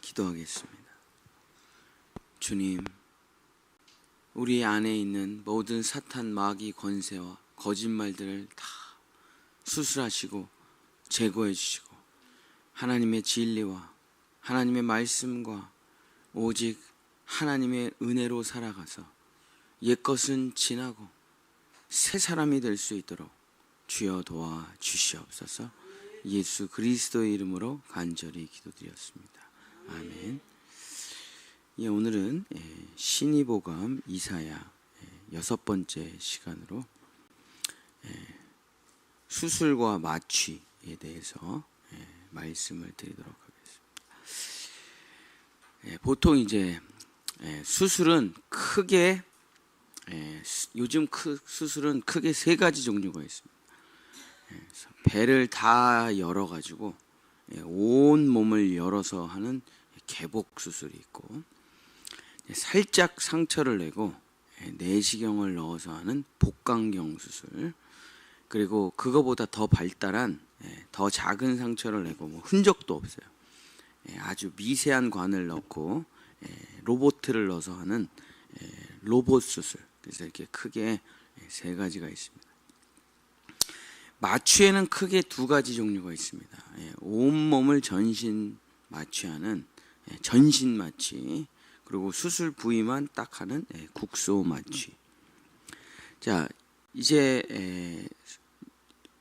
기도하겠습니다. 주님, 우리 안에 있는 모든 사탄 마귀 권세와 거짓말들을 다 수술하시고 제거해 주시고 하나님의 진리와 하나님의 말씀과 오직 하나님의 은혜로 살아가서 옛것은 지나고 새 사람이 될 수 있도록 주여 도와 주시옵소서. 예수 그리스도의 이름으로 간절히 기도드렸습니다. 아멘. 오늘은 신이보감 이사야 6번째 시간으로 수술과 마취에 대해서 말씀을 드리도록 하겠습니다. 보통 이제 수술은 크게 요즘 수술은 크게 세 가지 종류가 있습니다. 배를 다 열어가지고 온 몸을 열어서 하는 개복 수술이 있고, 살짝 상처를 내고 내시경을 넣어서 하는 복강경 수술, 그리고 그거보다 더 발달한 더 작은 상처를 내고 흔적도 없어요. 아주 미세한 관을 넣고 로봇을 넣어서 하는 로봇 수술. 그래서 이렇게 크게 세 가지가 있습니다. 마취에는 크게 두 가지 종류가 있습니다. 온몸을 전신 마취하는 전신 마취, 그리고 수술 부위만 딱 하는 국소 마취. 자, 이제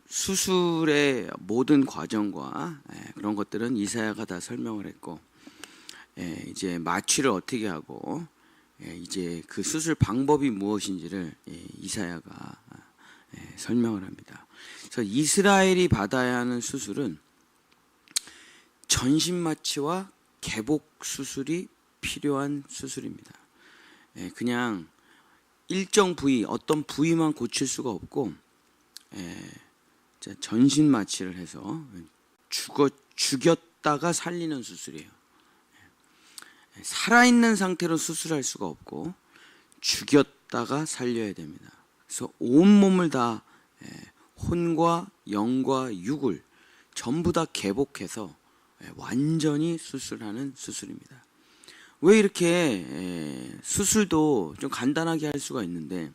수술의 모든 과정과 그런 것들은 이사야가 다 설명을 했고, 이제 마취를 어떻게 하고 이제 그 수술 방법이 무엇인지를 이사야가 설명을 합니다. 그래서 이스라엘이 받아야 하는 수술은 전신 마취와 개복 수술이 필요한 수술입니다. 그냥 일정 부위, 어떤 부위만 고칠 수가 없고 전신 마취를 해서 죽였다가 살리는 수술이에요. 살아있는 상태로 수술할 수가 없고 죽였다가 살려야 됩니다. 그래서 온몸을 다 혼과 영과 육을 전부 다 개복해서 완전히 수술하는 수술입니다. 왜 이렇게 수술도 좀 간단하게 할 수가 있는데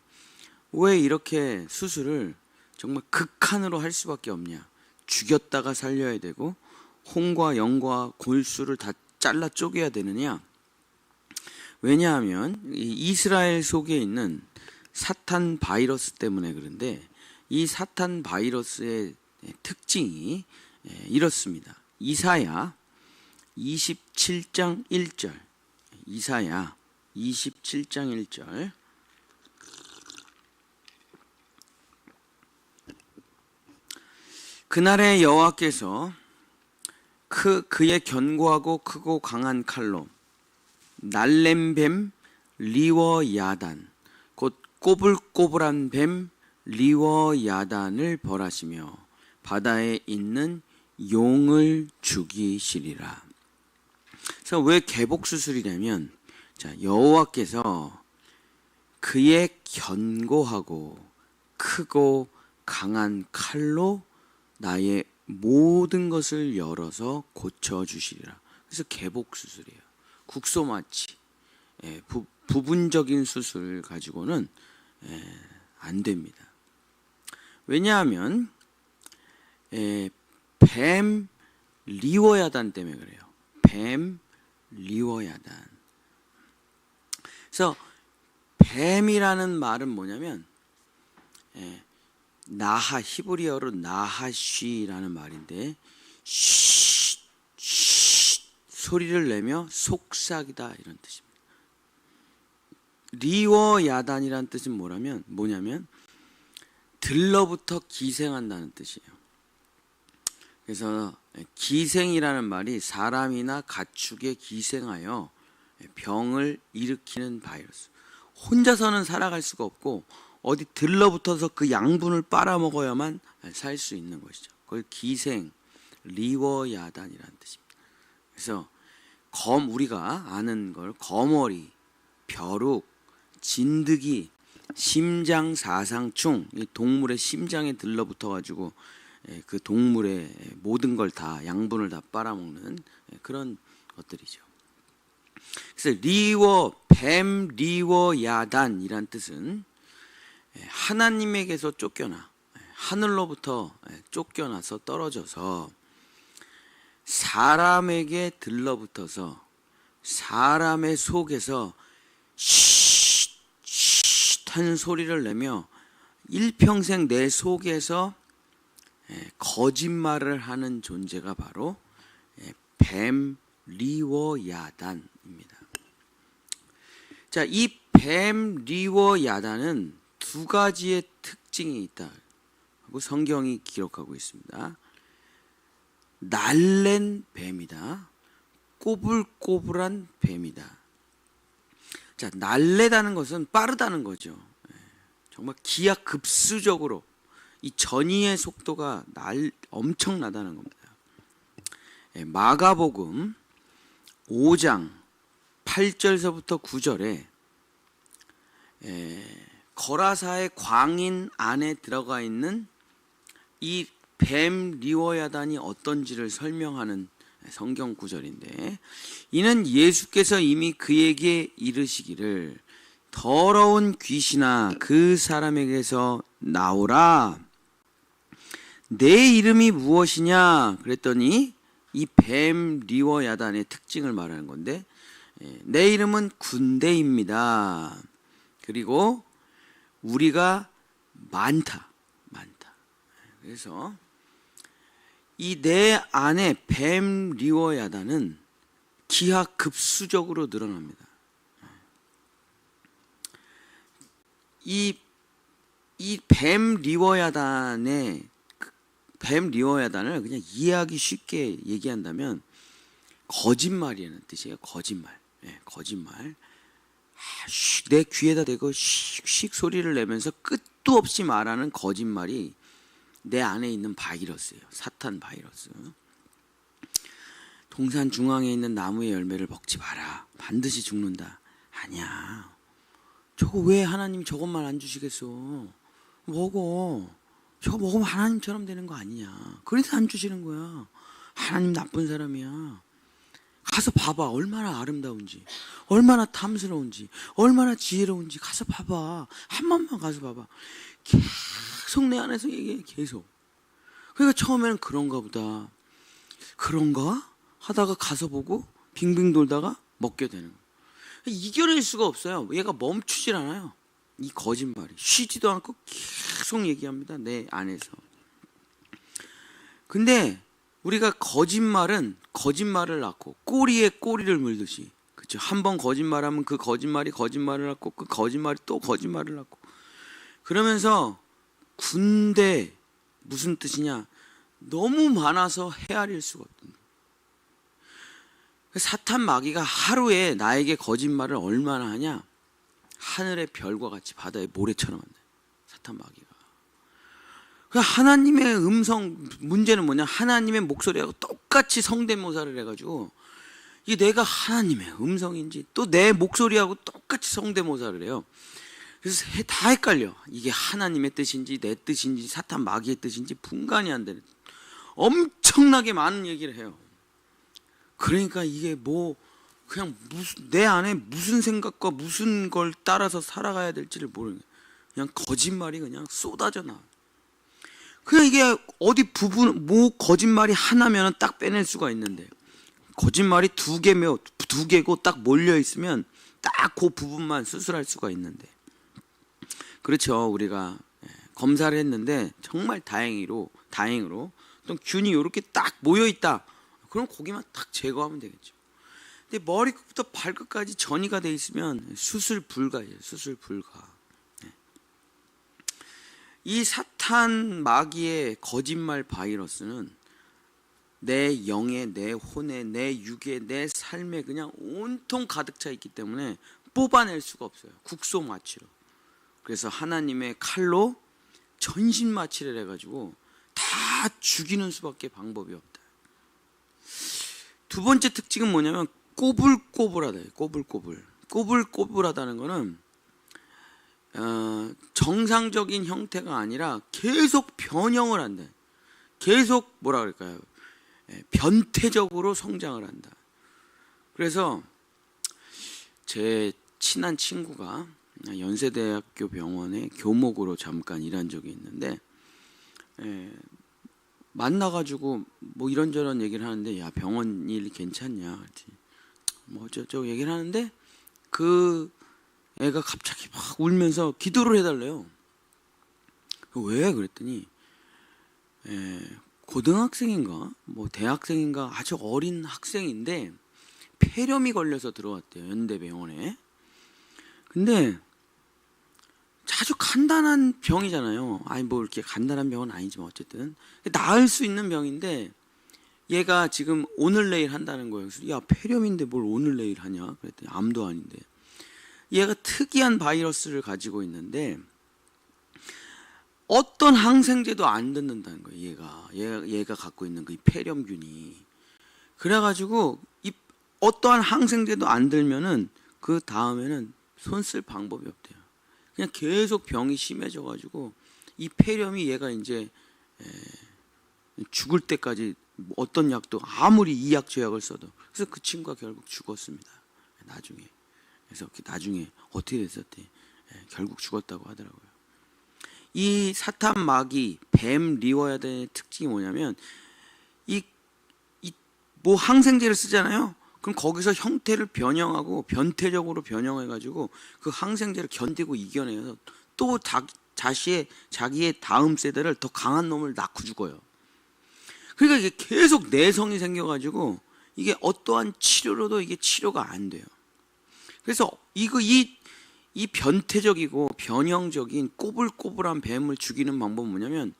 왜 이렇게 수술을 정말 극한으로 할 수밖에 없냐? 죽였다가 살려야 되고 혼과 영과 골수를 다 잘라 쪼개야 되느냐? 왜냐하면 이스라엘 속에 있는 사탄 바이러스 때문에 그런데, 이 사탄 바이러스의 특징이 이렇습니다. 이사야 27장 1절, 이사야 27장 1절. 그날에 여호와께서 그의 견고하고 크고 강한 칼로 날렘뱀 리워야단, 곧 꼬불꼬불한 뱀 리워야단을 벌하시며 바다에 있는 용을 죽이시리라. 그래서 왜 개복 수술이냐면, 자, 여호와께서 그의 견고하고 크고 강한 칼로 나의 모든 것을 열어서 고쳐주시리라. 그래서 개복 수술이에요. 국소 마취, 부분적인 수술 가지고는 안 됩니다. 왜냐하면 뱀 리워야단 때문에 그래요. 뱀 리워야단. 그래서 뱀이라는 말은 뭐냐면 나하, 히브리어로 나하쉬라는 말인데, 쉬 소리를 내며 속삭이다, 이런 뜻입니다. 리워야단이라는 뜻은 뭐냐면 들러부터 기생한다는 뜻이에요. 그래서 기생이라는 말이 사람이나 가축에 기생하여 병을 일으키는 바이러스. 혼자서는 살아갈 수가 없고 어디 들러붙어서 그 양분을 빨아먹어야만 살 수 있는 것이죠. 그걸 기생, 리워야단이라는 뜻입니다. 그래서 우리가 아는 걸 거머리, 벼룩, 진드기, 심장 사상충, 이 동물의 심장에 들러붙어 가지고 그 동물의 모든 걸 다 양분을 다 빨아먹는 그런 것들이죠. 그래서 뱀 리워 야단이란 뜻은 하나님에게서 쫓겨나, 하늘로부터 쫓겨나서 떨어져서 사람에게 들러붙어서 사람의 속에서 쉿 하는 소리를 내며 일평생 내 속에서 거짓말을 하는 존재가 바로 뱀 리워 야단입니다. 자, 이 뱀 리워 야단은 두 가지의 특징이 있다고 성경이 기록하고 있습니다. 날랜 뱀이다. 꼬불꼬불한 뱀이다. 자, 날래다는 것은 빠르다는 거죠. 정말 기하급수적으로 이 전이의 속도가 엄청나다는 겁니다. 마가복음 5장 8절서부터 9절에 거라사의 광인 안에 들어가 있는 이 뱀 리워야단이 어떤지를 설명하는 성경 구절인데, 이는 예수께서 이미 그에게 이르시기를 더러운 귀신아 그 사람에게서 나오라. 내 이름이 무엇이냐 그랬더니 이 뱀 리워야단의 특징을 말하는 건데, 내 이름은 군대입니다. 그리고 우리가 많다. 그래서 이 내 안에 뱀 리워야단은 기하급수적으로 늘어납니다. 이 뱀 리워야단을 그냥 이해하기 쉽게 얘기한다면 거짓말이라는 뜻이에요. 거짓말. 내 귀에다 대고 씩 소리를 내면서 끝도 없이 말하는 거짓말이 내 안에 있는 바이러스예요. 사탄 바이러스. 동산 중앙에 있는 나무의 열매를 먹지 마라. 반드시 죽는다. 아니야. 저거 왜 하나님이 저것만 안 주시겠어? 먹어. 저거 먹으면 하나님처럼 되는 거 아니냐. 그래서 안 주시는 거야. 하나님 나쁜 사람이야. 가서 봐봐. 얼마나 아름다운지, 얼마나 탐스러운지, 얼마나 지혜로운지 가서 봐봐. 한 번만 가서 봐봐. 계속 내 안에서 얘기해. 계속. 그러니까 처음에는 그런가 보다, 그런가 하다가 가서 보고 빙빙 돌다가 먹게 되는 거야. 이겨낼 수가 없어요. 얘가 멈추질 않아요. 이 거짓말이 쉬지도 않고 계속 얘기합니다. 내 안에서. 근데 우리가 거짓말을 낳고 꼬리에 꼬리를 물듯이, 그렇죠? 한 번 거짓말하면 그 거짓말이 거짓말을 낳고 그 거짓말이 또 거짓말을 낳고, 그러면서 군대 무슨 뜻이냐? 너무 많아서 헤아릴 수가 없던 거예요. 사탄 마귀가 하루에 나에게 거짓말을 얼마나 하냐? 하늘의 별과 같이 바다의 모래처럼 한다. 사탄 마귀가. 하나님의 문제는 뭐냐? 하나님의 목소리하고 똑같이 성대모사를 해가지고, 이게 내가 하나님의 음성인지 또 내 목소리하고 똑같이 성대모사를 해요. 그래서 다 헷갈려. 이게 하나님의 뜻인지 내 뜻인지 사탄 마귀의 뜻인지 분간이 안 되는, 엄청나게 많은 얘기를 해요. 그러니까 이게 그냥 내 안에 무슨 생각과 무슨 걸 따라서 살아가야 될지를 모르는, 그냥 거짓말이 그냥 쏟아져 나와. 그냥 이게 어디 거짓말이 하나면은 딱 빼낼 수가 있는데, 거짓말이 두 개고 딱 몰려 있으면 딱 그 부분만 수술할 수가 있는데, 그렇죠. 우리가 검사를 했는데 정말 다행으로 또 균이 이렇게 딱 모여 있다. 그럼 거기만 딱 제거하면 되겠죠. 근데 머리끝부터 발끝까지 전이가 돼 있으면 수술 불가예요. 수술 불가. 이 사탄 마귀의 거짓말 바이러스는 내 영에, 내 혼에, 내 육에, 내 삶에 그냥 온통 가득 차 있기 때문에 뽑아낼 수가 없어요. 국소마취로. 그래서 하나님의 칼로 전신마취를 해가지고 다 죽이는 수밖에 방법이 없다. 두 번째 특징은 뭐냐면 꼬불꼬불하다. 꼬불꼬불하다는 거는 정상적인 형태가 아니라 계속 변형을 한다. 계속 뭐라 그럴까요? 변태적으로 성장을 한다. 그래서 제 친한 친구가 연세대학교 병원에 교목으로 잠깐 일한 적이 있는데, 만나가지고 뭐 이런저런 얘기를 하는데, 야, 병원 일 괜찮냐? 뭐 어쩌고 얘기를 하는데, 그 애가 갑자기 막 울면서 기도를 해달래요. 왜? 그랬더니 고등학생인가 뭐 대학생인가 아주 어린 학생인데 폐렴이 걸려서 들어왔대요, 연대병원에. 근데 아주 간단한 병이잖아요. 아니 뭐 이렇게 간단한 병은 아니지만 어쨌든 나을 수 있는 병인데, 얘가 지금 오늘 내일 한다는 거예요. 그래서 야, 폐렴인데 뭘 오늘 내일 하냐 그랬더니 암도 아닌데. 얘가 특이한 바이러스를 가지고 있는데 어떤 항생제도 안 듣는다는 거예요. 얘가 갖고 있는 그 폐렴균이. 그래가지고 어떠한 항생제도 안 들면은 그 다음에는 손 쓸 방법이 없대요. 그냥 계속 병이 심해져가지고 이 폐렴이 얘가 이제 죽을 때까지 어떤 약도 아무리 이 약 저 약을 써도. 그래서 그 친구가 결국 죽었습니다. 나중에. 그래서 나중에 어떻게 됐었대? 결국 죽었다고 하더라고요. 이 사탄 마귀 뱀 리워야단의 특징이 뭐냐면 뭐 항생제를 쓰잖아요. 그럼 거기서 형태를 변형하고 변태적으로 변형해가지고 그 항생제를 견디고 이겨내서 또 자기의 다음 세대를 더 강한 놈을 낳고 죽어요. 그러니까 이게 계속 내성이 생겨가지고 이게 어떠한 치료로도 이게 치료가 안 돼요. 그래서 이 변태적이고 변형적인 꼬불꼬불한 뱀을 죽이는 방법은 뭐냐면,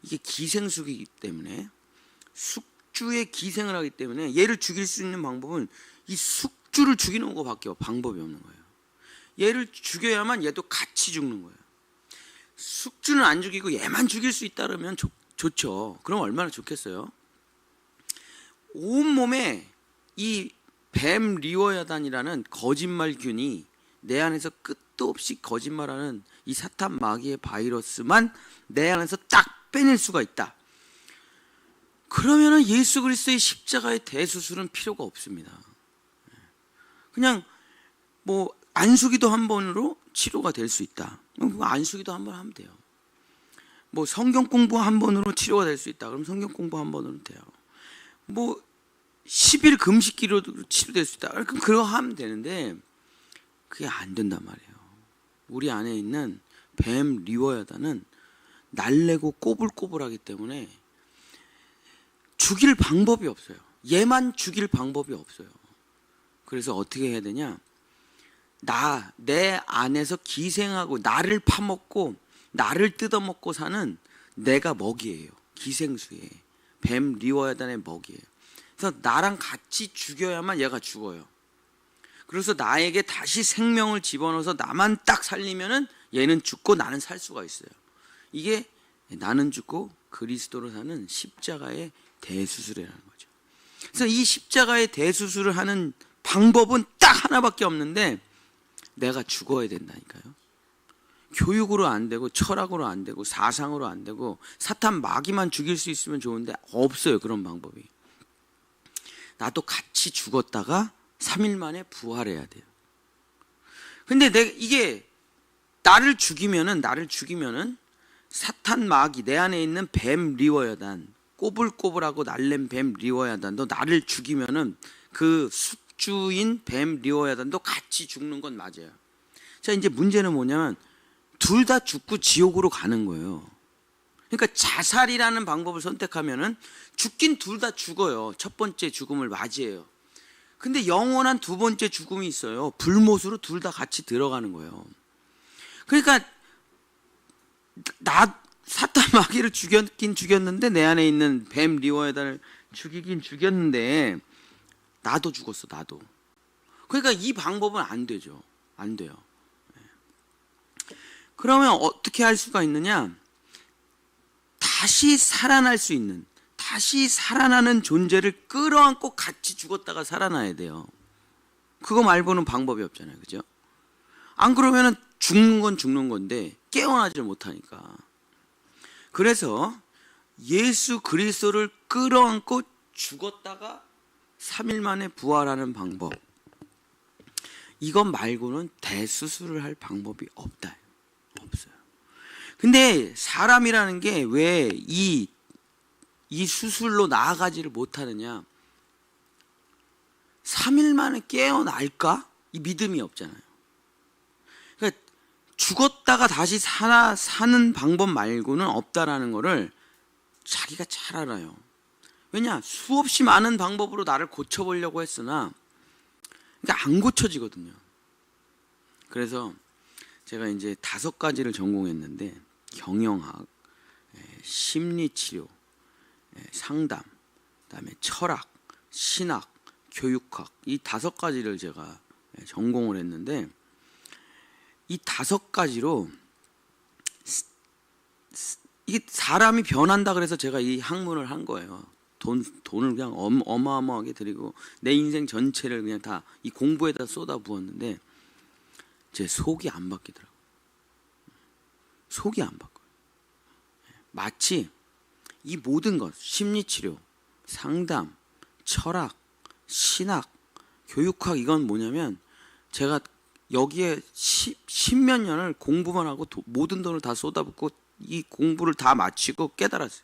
이게 기생수이기 때문에 숙주의 기생을 하기 때문에 얘를 죽일 수 있는 방법은 이 숙주를 죽이는 것밖에 방법이 없는 거예요. 얘를 죽여야만 얘도 같이 죽는 거예요. 숙주는 안 죽이고 얘만 죽일 수 있다면 좋죠. 그럼 얼마나 좋겠어요. 온몸에 이 뱀 리워야단이라는 거짓말균이 내 안에서 끝도 없이 거짓말하는 이 사탄 마귀의 바이러스만 내 안에서 딱 빼낼 수가 있다. 그러면은 예수 그리스도의 십자가의 대수술은 필요가 없습니다. 그냥 뭐 안수기도 한 번으로 치료가 될 수 있다. 안수기도 한 번 하면 돼요. 뭐 성경 공부 한 번으로 치료가 될 수 있다. 그럼 성경 공부 한 번으로 돼요. 뭐 10일 금식기로 치료될 수 있다. 그럼 그거 하면 되는데 그게 안 된단 말이에요. 우리 안에 있는 뱀 리워야단은 날래고 꼬불꼬불하기 때문에 죽일 방법이 없어요. 얘만 죽일 방법이 없어요. 그래서 어떻게 해야 되냐? 내 안에서 기생하고 나를 파먹고 나를 뜯어먹고 사는 내가 먹이에요. 기생수에 뱀 리워야단의 먹이에요. 그래서 나랑 같이 죽여야만 얘가 죽어요. 그래서 나에게 다시 생명을 집어넣어서 나만 딱 살리면은 얘는 죽고 나는 살 수가 있어요. 이게 나는 죽고 그리스도로 사는 십자가의 대수술이라는 거죠. 그래서 이 십자가의 대수술을 하는 방법은 딱 하나밖에 없는데, 내가 죽어야 된다니까요. 교육으로 안 되고 철학으로 안 되고 사상으로 안 되고 사탄 마귀만 죽일 수 있으면 좋은데 없어요, 그런 방법이. 나도 같이 죽었다가 3일 만에 부활해야 돼요. 근데 이게 나를 죽이면은 사탄 마귀, 내 안에 있는 뱀 리워야단, 꼬불꼬불하고 날랜 뱀 리워야단도 나를 죽이면은 그 숙주인 뱀 리워야단도 같이 죽는 건 맞아요. 자, 이제 문제는 뭐냐면 둘 다 죽고 지옥으로 가는 거예요. 그러니까 자살이라는 방법을 선택하면은 죽긴 둘 다 죽어요. 첫 번째 죽음을 맞이해요. 근데 영원한 두 번째 죽음이 있어요. 불못으로 둘 다 같이 들어가는 거예요. 그러니까 사탄 마귀를 죽였긴 죽였는데, 내 안에 있는 뱀 리워야단을 죽이긴 죽였는데 나도 죽었어, 나도. 그러니까 이 방법은 안 되죠. 안 돼요. 그러면 어떻게 할 수가 있느냐? 다시 살아날 수 있는, 다시 살아나는 존재를 끌어안고 같이 죽었다가 살아나야 돼요. 그거 말고는 방법이 없잖아요. 그죠? 안 그러면은 죽는 건 죽는 건데 깨어나질 못하니까. 그래서 예수 그리스도를 끌어안고 죽었다가 3일 만에 부활하는 방법, 이것 말고는 대수술을 할 방법이 없다. 없어요. 근데 사람이라는 게 왜 이 수술로 나아가지를 못하느냐? 3일 만에 깨어날까? 이 믿음이 없잖아요. 그러니까 죽었다가 다시 사는 방법 말고는 없다라는 거를 자기가 잘 알아요. 왜냐? 수없이 많은 방법으로 나를 고쳐보려고 했으나 그러니까 안 고쳐지거든요. 그래서 제가 이제 5가지를 전공했는데 경영학, 심리치료, 상담, 그다음에 철학, 신학, 교육학 이 5가지를 제가 전공을 했는데 이 5가지로 이게 사람이 변한다 그래서 제가 이 학문을 한 거예요. 돈을 그냥 어마어마하게 들이고 내 인생 전체를 그냥 다 이 공부에다 쏟아 부었는데 제 속이 안 바뀌더라고요. 속이 안 바뀌어요. 마치 이 모든 것, 심리치료, 상담, 철학, 신학, 교육학 이건 뭐냐면 제가 여기에 10몇 년을 공부만 하고 모든 돈을 다 쏟아붓고 이 공부를 다 마치고 깨달았어요.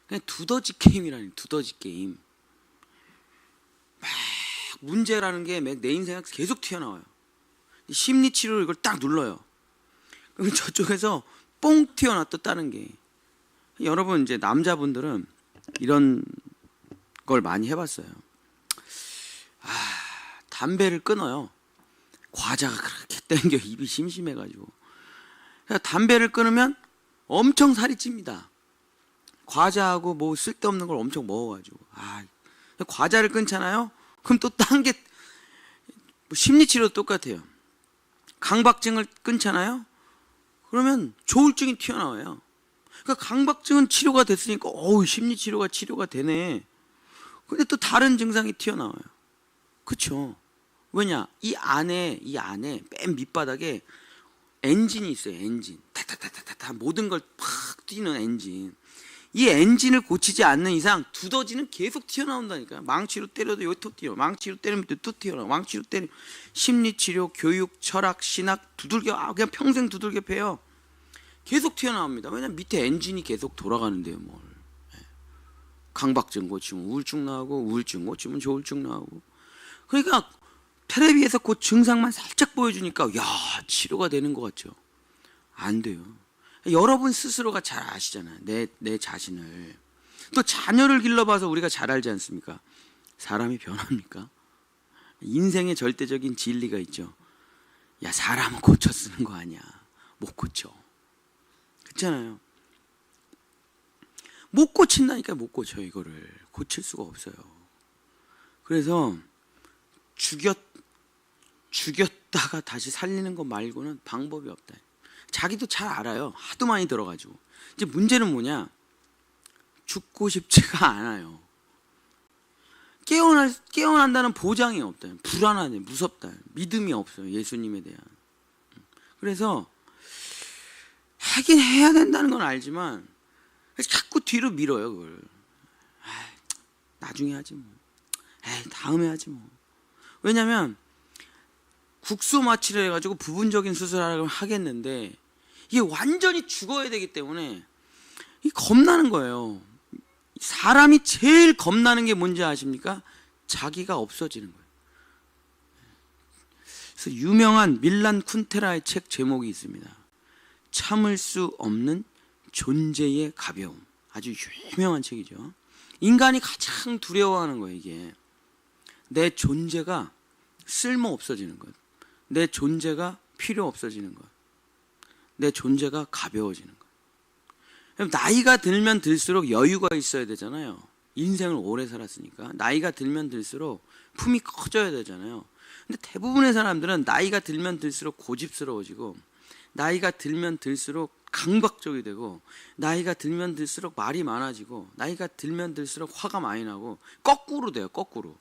그냥 두더지 게임이라니, 두더지 게임. 막 문제라는 게 내 인생에 계속 튀어나와요. 심리치료로 이걸 딱 눌러요. 그럼 저쪽에서 뽕 튀어나왔다는 게. 여러분 이제 남자분들은 이런 걸 많이 해봤어요. 담배를 끊어요. 과자가 그렇게 땡겨 입이 심심해가지고. 그러니까 담배를 끊으면 엄청 살이 찝니다. 과자하고 뭐 쓸데없는 걸 엄청 먹어가지고. 과자를 끊잖아요. 그럼 또 딴 게 심리치료도 똑같아요. 강박증을 끊잖아요. 그러면 조울증이 튀어나와요. 그러니까 강박증은 치료가 됐으니까 심리치료가 치료가 되네. 근데 또 다른 증상이 튀어나와요. 그렇죠? 왜냐? 이 안에 맨 밑바닥에 엔진이 있어요. 엔진. 타타타타타 모든 걸 팍 뛰는 엔진. 이 엔진을 고치지 않는 이상 두더지는 계속 튀어나온다니까요. 망치로 때려도 여기 또 튀어. 망치로 때리면 또 튀어나와. 망치로 때리면 심리치료, 교육, 철학, 신학 두들겨 그냥 평생 두들겨 패요. 계속 튀어나옵니다. 왜냐면 밑에 엔진이 계속 돌아가는데요. 뭘. 강박증 고치면 우울증 나오고 우울증 고치면 조울증 나오고. 그러니까 텔레비에서 그 증상만 살짝 보여주니까 치료가 되는 것 같죠. 안 돼요. 여러분 스스로가 잘 아시잖아요. 내 자신을. 또 자녀를 길러봐서 우리가 잘 알지 않습니까? 사람이 변합니까? 인생의 절대적인 진리가 있죠. 사람은 고쳐 쓰는 거 아니야. 못 고쳐. 그렇잖아요. 못 고친다니까. 못 고쳐요. 이거를 고칠 수가 없어요. 그래서 죽였다가 다시 살리는 거 말고는 방법이 없다. 자기도 잘 알아요. 하도 많이 들어가지고. 이제 문제는 뭐냐? 죽고 싶지가 않아요. 깨어난다는 보장이 없다. 불안하네, 무섭다. 믿음이 없어요. 예수님에 대한. 그래서 하긴 해야 된다는 건 알지만 자꾸 뒤로 밀어요. 그걸. 나중에 하지 뭐. 다음에 하지 뭐. 왜냐면 국소 마취를 해가지고 부분적인 수술을 하겠는데 이게 완전히 죽어야 되기 때문에 이 겁나는 거예요. 사람이 제일 겁나는 게 뭔지 아십니까? 자기가 없어지는 거예요. 그래서 유명한 밀란 쿤테라의 책 제목이 있습니다. 참을 수 없는 존재의 가벼움. 아주 유명한 책이죠. 인간이 가장 두려워하는 거예요. 이게 내 존재가 쓸모 없어지는 것, 내 존재가 필요 없어지는 것, 내 존재가 가벼워지는 것. 나이가 들면 들수록 여유가 있어야 되잖아요. 인생을 오래 살았으니까 나이가 들면 들수록 품이 커져야 되잖아요. 근데 대부분의 사람들은 나이가 들면 들수록 고집스러워지고, 나이가 들면 들수록 강박적이 되고, 나이가 들면 들수록 말이 많아지고, 나이가 들면 들수록 화가 많이 나고, 거꾸로 돼요. 거꾸로.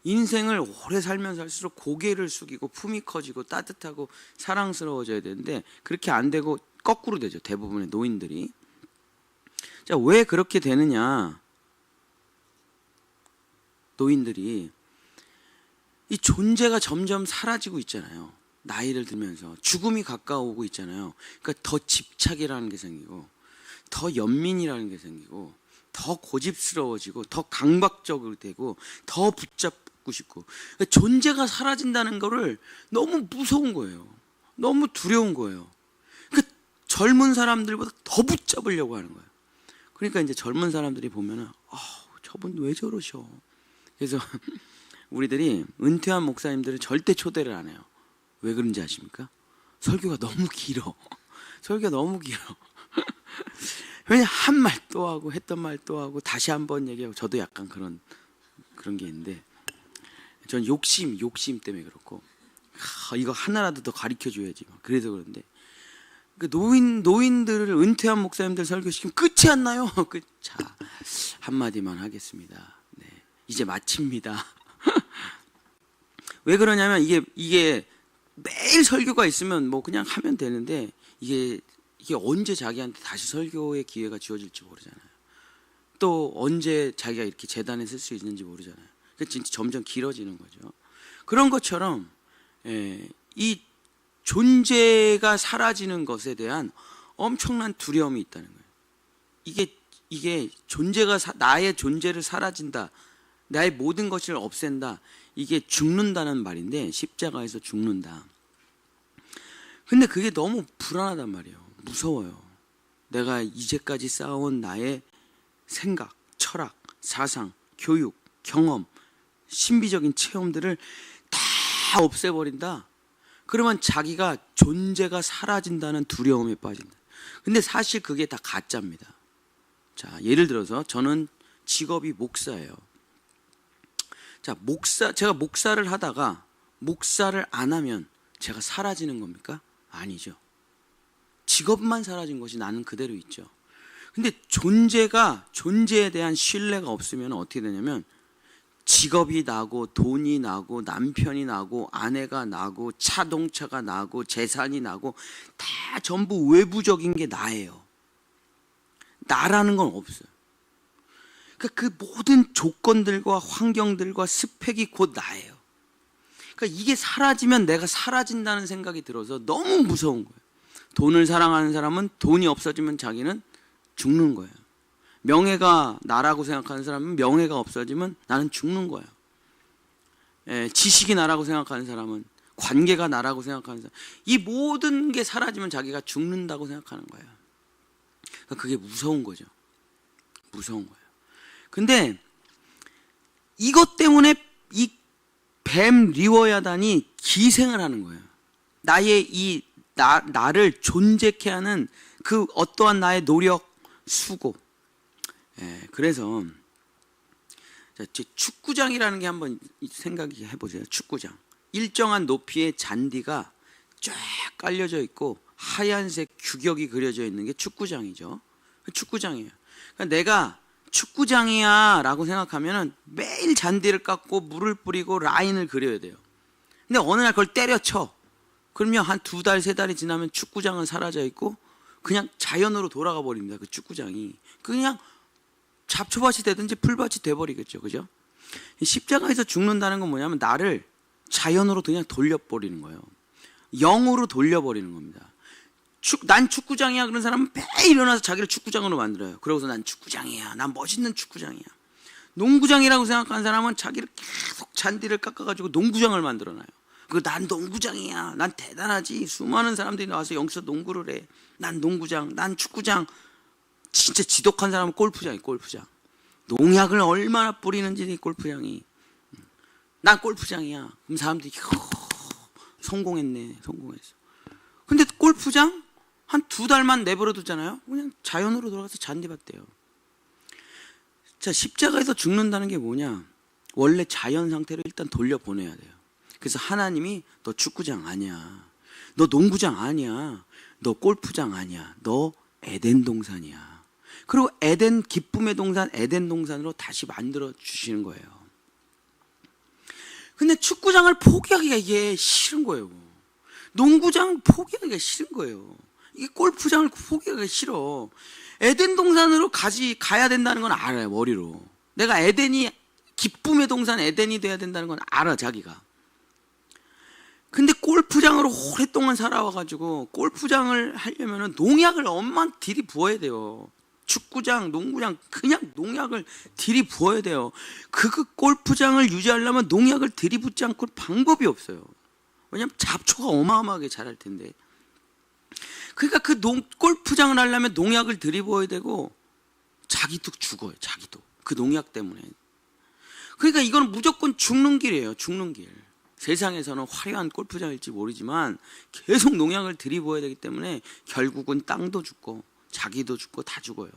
인생을 오래 살면 살수록 고개를 숙이고 품이 커지고 따뜻하고 사랑스러워져야 되는데 그렇게 안 되고 거꾸로 되죠. 대부분의 노인들이. 자, 왜 그렇게 되느냐? 노인들이 이 존재가 점점 사라지고 있잖아요. 나이를 들면서 죽음이 가까워오고 있잖아요. 그러니까 더 집착이라는 게 생기고, 더 연민이라는 게 생기고, 더 고집스러워지고, 더 강박적으로 되고, 더 붙잡고 싶고, 그러니까 존재가 사라진다는 거를 너무 무서운 거예요. 너무 두려운 거예요. 그러니까 젊은 사람들보다 더 붙잡으려고 하는 거예요. 그러니까 이제 젊은 사람들이 보면은 저분 왜 저러셔. 그래서 우리들이 은퇴한 목사님들은 절대 초대를 안 해요. 왜 그런지 아십니까? 설교가 너무 길어. 설교가 너무 길어. 왜냐, 한 말 또 하고 했던 말 또 하고 다시 한번 얘기하고. 저도 약간 그런 게 있는데, 전 욕심 때문에 그렇고, 이거 하나라도 더 가르쳐 줘야지, 그래서 그런데, 그 노인들을, 은퇴한 목사님들 설교시키면 끝이 안 나요. 자, 한마디만 하겠습니다. 네, 이제 마칩니다. 왜 그러냐면, 이게 매일 설교가 있으면 뭐 그냥 하면 되는데, 이게 언제 자기한테 다시 설교의 기회가 주어질지 모르잖아요. 또 언제 자기가 이렇게 재단에 쓸 수 있는지 모르잖아요. 그러니까 진짜 점점 길어지는 거죠. 그런 것처럼 이 존재가 사라지는 것에 대한 엄청난 두려움이 있다는 거예요. 이게 존재가 나의 존재를 사라진다, 나의 모든 것을 없앤다, 이게 죽는다는 말인데, 십자가에서 죽는다. 근데 그게 너무 불안하단 말이에요. 무서워요. 내가 이제까지 쌓아온 나의 생각, 철학, 사상, 교육, 경험, 신비적인 체험들을 다 없애버린다. 그러면 자기가 존재가 사라진다는 두려움에 빠진다. 근데 사실 그게 다 가짜입니다. 자, 예를 들어서 저는 직업이 목사예요. 자, 제가 목사를 하다가 목사를 안 하면 제가 사라지는 겁니까? 아니죠. 직업만 사라진 것이 나는 그대로 있죠. 근데 존재에 대한 신뢰가 없으면 어떻게 되냐면, 직업이 나고, 돈이 나고, 남편이 나고, 아내가 나고, 자동차가 나고, 재산이 나고, 다 전부 외부적인 게 나예요. 나라는 건 없어요. 그러니까 그 모든 조건들과 환경들과 스펙이 곧 나예요. 그러니까 이게 사라지면 내가 사라진다는 생각이 들어서 너무 무서운 거예요. 돈을 사랑하는 사람은 돈이 없어지면 자기는 죽는 거예요. 명예가 나라고 생각하는 사람은 명예가 없어지면 나는 죽는 거예요. 지식이 나라고 생각하는 사람은, 관계가 나라고 생각하는 사람, 이 모든 게 사라지면 자기가 죽는다고 생각하는 거예요. 그러니까 그게 무서운 거죠. 무서운 거예요. 근데 이것 때문에 이 뱀 리워야단이 기생을 하는 거예요. 나의 나를 존재케 하는 그 어떠한 나의 노력, 수고. 그래서 축구장이라는 게 한번 생각해 보세요. 축구장. 일정한 높이의 잔디가 쫙 깔려져 있고 하얀색 규격이 그려져 있는 게 축구장이죠. 축구장이에요. 그러니까 내가 축구장이야 라고 생각하면 매일 잔디를 깎고 물을 뿌리고 라인을 그려야 돼요. 근데 어느 날 그걸 때려쳐. 그러면 한 2달, 3달이 지나면 축구장은 사라져 있고 그냥 자연으로 돌아가 버립니다. 그 축구장이. 그냥 잡초밭이 되든지 풀밭이 돼버리겠죠. 그죠? 십자가에서 죽는다는 건 뭐냐면 나를 자연으로 그냥 돌려버리는 거예요. 영으로 돌려버리는 겁니다. 난 축구장이야 그런 사람은 매일 일어나서 자기를 축구장으로 만들어요. 그러고서 난 축구장이야, 난 멋있는 축구장이야. 농구장이라고 생각하는 사람은 자기를 계속 잔디를 깎아가지고 농구장을 만들어놔요. 난 농구장이야, 난 대단하지, 수많은 사람들이 나와서 여기서 농구를 해, 난 농구장, 난 축구장. 진짜 지독한 사람은 골프장이에요. 골프장. 농약을 얼마나 뿌리는지 골프장이. 난 골프장이야. 그럼 사람들이 성공했네, 성공했어. 근데 골프장 한 2달만 내버려 두잖아요. 그냥 자연으로 돌아가서 잔디밭 돼요. 자, 십자가에서 죽는다는 게 뭐냐? 원래 자연 상태로 일단 돌려보내야 돼요. 그래서 하나님이 너 축구장 아니야, 너 농구장 아니야, 너 골프장 아니야, 너 에덴 동산이야. 그리고 에덴, 기쁨의 동산, 에덴 동산으로 다시 만들어 주시는 거예요. 근데 축구장을 포기하기가 이게 싫은 거예요. 농구장 포기하기가 싫은 거예요. 이게 골프장을 포기하기가 싫어. 에덴 동산으로 가야 된다는 건 알아요, 머리로. 내가 에덴이, 기쁨의 동산 에덴이 돼야 된다는 건 알아, 자기가. 근데 골프장으로 오랫동안 살아와가지고 골프장을 하려면 농약을 엄만 들이부어야 돼요. 축구장, 농구장 그냥 농약을 들이부어야 돼요. 그 골프장을 유지하려면 농약을 들이붓지 않고 방법이 없어요. 왜냐하면 잡초가 어마어마하게 자랄 텐데. 그러니까 골프장을 하려면 농약을 들이부어야 되고 자기도 죽어요. 자기도 그 농약 때문에. 그러니까 이건 무조건 죽는 길이에요. 죽는 길. 세상에서는 화려한 골프장일지 모르지만 계속 농약을 들이부어야 되기 때문에 결국은 땅도 죽고 자기도 죽고 다 죽어요.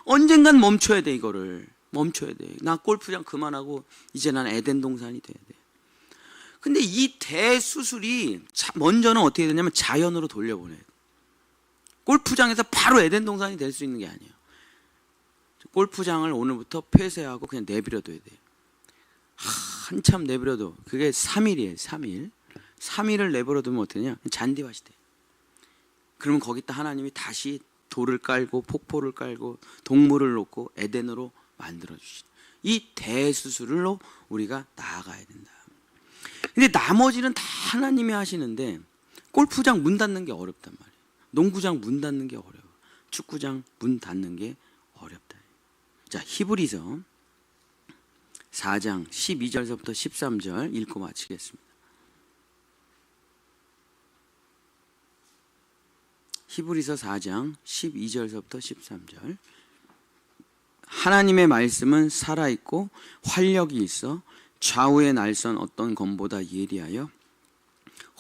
언젠간 멈춰야 돼. 이거를 멈춰야 돼. 나 골프장 그만하고 이제 난 에덴 동산이 돼야 돼. 근데 이 대수술이 먼저는 어떻게 되냐면 자연으로 돌려보내요. 골프장에서 바로 에덴 동산이 될 수 있는 게 아니에요. 골프장을 오늘부터 폐쇄하고 그냥 내버려둬야 돼요. 한참 내버려둬. 그게 3일이에요. 3일. 3일을 내버려두면 어떻게 되냐? 잔디밭이 돼. 그러면 거기다 하나님이 다시 돌을 깔고 폭포를 깔고 동물을 놓고 에덴으로 만들어주시죠. 이 대수술로 우리가 나아가야 된다. 근데 나머지는 다 하나님이 하시는데 골프장 문 닫는 게 어렵단 말이에요. 농구장 문 닫는 게 어려워. 축구장 문 닫는 게 어렵다. 자, 히브리서 4장 12절서부터 13절 읽고 마치겠습니다. 히브리서 4장 12절서부터 13절. 하나님의 말씀은 살아있고 활력이 있어 좌우의 날선 어떤 검보다 예리하여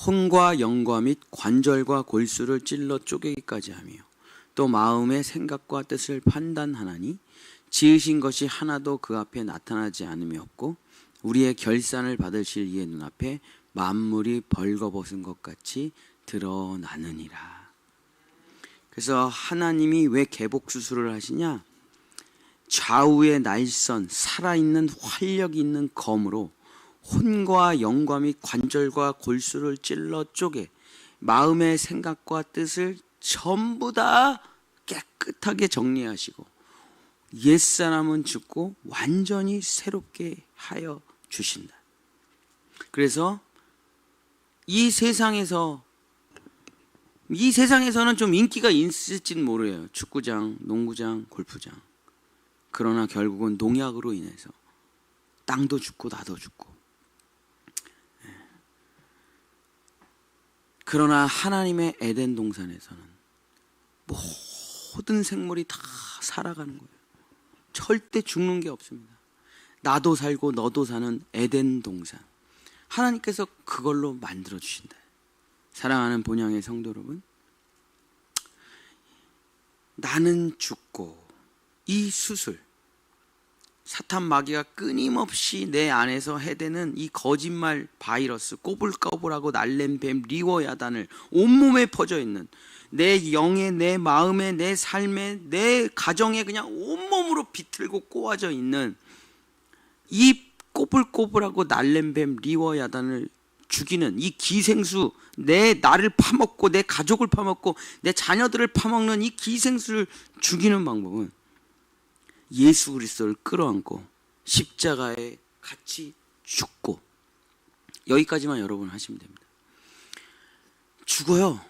혼과 영과 및 관절과 골수를 찔러 쪼개기까지 하며 또 마음의 생각과 뜻을 판단하나니 지으신 것이 하나도 그 앞에 나타나지 않음이 없고 우리의 결산을 받으실 이의 눈앞에 만물이 벌거벗은 것 같이 드러나느니라. 그래서 하나님이 왜 개복수술을 하시냐? 좌우의 날선 살아있는 활력이 있는 검으로 혼과 영과 및 관절과 골수를 찔러 쪼개 마음의 생각과 뜻을 전부 다 깨끗하게 정리하시고 옛사람은 죽고 완전히 새롭게 하여 주신다. 그래서 이 세상에서는 좀 인기가 있을지는 모르요. 축구장, 농구장, 골프장. 그러나 결국은 농약으로 인해서 땅도 죽고 나도 죽고. 그러나 하나님의 에덴 동산에서는 모든 생물이 다 살아가는 거예요. 절대 죽는 게 없습니다. 나도 살고 너도 사는 에덴 동산. 하나님께서 그걸로 만들어 주신다. 사랑하는 본향의 성도 여러분, 나는 죽고 이 수술, 사탄 마귀가 끊임없이 내 안에서 해대는 이 거짓말 바이러스, 꼬불꼬불하고 날랜 뱀 리워야단을 온몸에 퍼져 있는 내 영에, 내 마음에, 내 삶에, 내 가정에 그냥 온몸으로 비틀고 꼬아져 있는 이 꼬불꼬불하고 날랜 뱀 리워야단을 죽이는 이 기생수, 나를 파먹고 내 가족을 파먹고 내 자녀들을 파먹는 이 기생수를 죽이는 방법은 예수 그리스도를 끌어안고 십자가에 같이 죽고, 여기까지만 여러분 하시면 됩니다. 죽어요.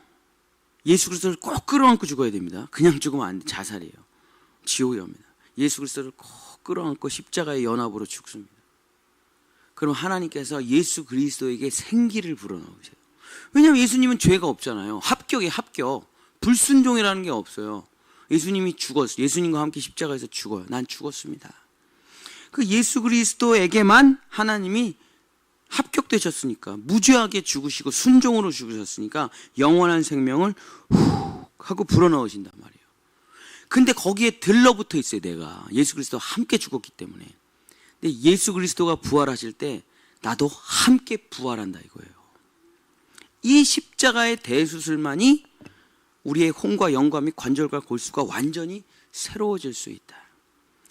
예수 그리스도를 꼭 끌어안고 죽어야 됩니다. 그냥 죽으면 안 돼. 자살이에요. 지옥이옵니다. 예수 그리스도를 꼭 끌어안고 십자가의 연합으로 죽습니다. 그럼 하나님께서 예수 그리스도에게 생기를 불어넣으세요. 왜냐하면 예수님은 죄가 없잖아요. 합격이에요. 합격. 불순종이라는 게 없어요. 예수님이 죽었어요. 예수님과 함께 십자가에서 죽어요. 난 죽었습니다. 그 예수 그리스도에게만 하나님이 합격되셨으니까, 무죄하게 죽으시고 순종으로 죽으셨으니까 영원한 생명을 훅 하고 불어넣으신단 말이에요. 근데 거기에 들러붙어 있어요. 내가 예수 그리스도와 함께 죽었기 때문에. 근데 예수 그리스도가 부활하실 때 나도 함께 부활한다 이거예요. 이 십자가의 대수술만이 우리의 혼과 영과 및 관절과 골수가 완전히 새로워질 수 있다.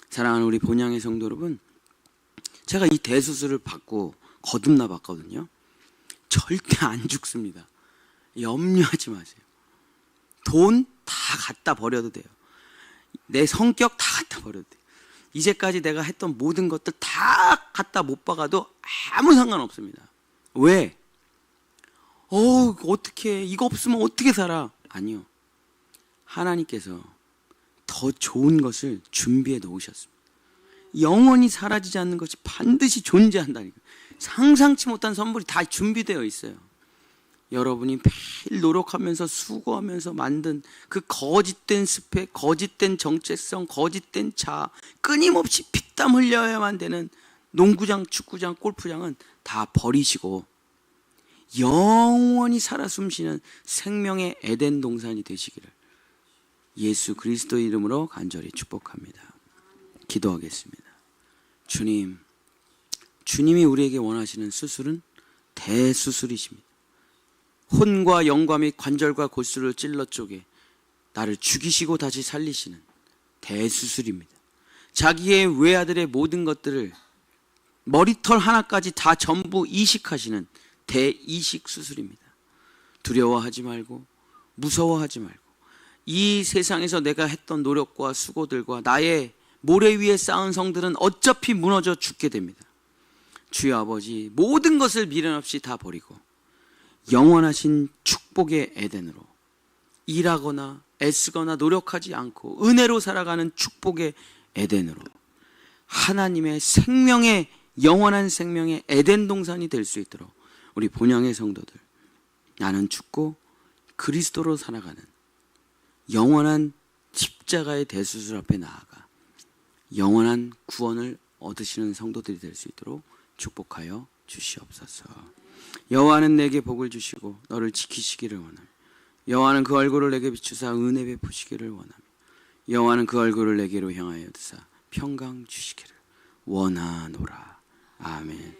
사랑하는 우리 본향의 성도 여러분, 제가 이 대수술을 받고 거듭나 봤거든요. 절대 안 죽습니다. 염려하지 마세요. 돈 다 갖다 버려도 돼요. 내 성격 다 갖다 버려도 돼요. 이제까지 내가 했던 모든 것들 다 갖다 못 박아도 아무 상관없습니다. 왜? 어떻게 이거 없으면 어떻게 살아? 아니요. 하나님께서 더 좋은 것을 준비해 놓으셨습니다. 영원히 사라지지 않는 것이 반드시 존재한다니까. 상상치 못한 선물이 다 준비되어 있어요. 여러분이 매일 노력하면서 수고하면서 만든 그 거짓된 스펙, 거짓된 정체성, 거짓된 자, 끊임없이 피땀 흘려야만 되는 농구장, 축구장, 골프장은 다 버리시고 영원히 살아 숨쉬는 생명의 에덴 동산이 되시기를 예수 그리스도의 이름으로 간절히 축복합니다. 기도하겠습니다. 주님, 주님이 우리에게 원하시는 수술은 대수술이십니다. 혼과 영과 및 관절과 골수를 찔러 쪼개 나를 죽이시고 다시 살리시는 대수술입니다. 자기의 외아들의 모든 것들을 머리털 하나까지 다 전부 이식하시는 대이식 수술입니다. 두려워하지 말고 무서워하지 말고 이 세상에서 내가 했던 노력과 수고들과 나의 모래 위에 쌓은 성들은 어차피 무너져 죽게 됩니다. 주여 아버지, 모든 것을 미련 없이 다 버리고 영원하신 축복의 에덴으로 일하거나 애쓰거나 노력하지 않고 은혜로 살아가는 축복의 에덴으로 하나님의 생명의 영원한 생명의 에덴 동산이 될 수 있도록 우리 본향의 성도들, 나는 죽고 그리스도로 살아가는 영원한 십자가의 대수술 앞에 나아가 영원한 구원을 얻으시는 성도들이 될 수 있도록 축복하여 주시옵소서. 여호와는 내게 복을 주시고 너를 지키시기를 원하며 여호와는 그 얼굴을 내게 비추사 은혜 베푸시기를 원하며 여호와는 그 얼굴을 내게로 향하여 드사 평강 주시기를 원하노라. 아멘.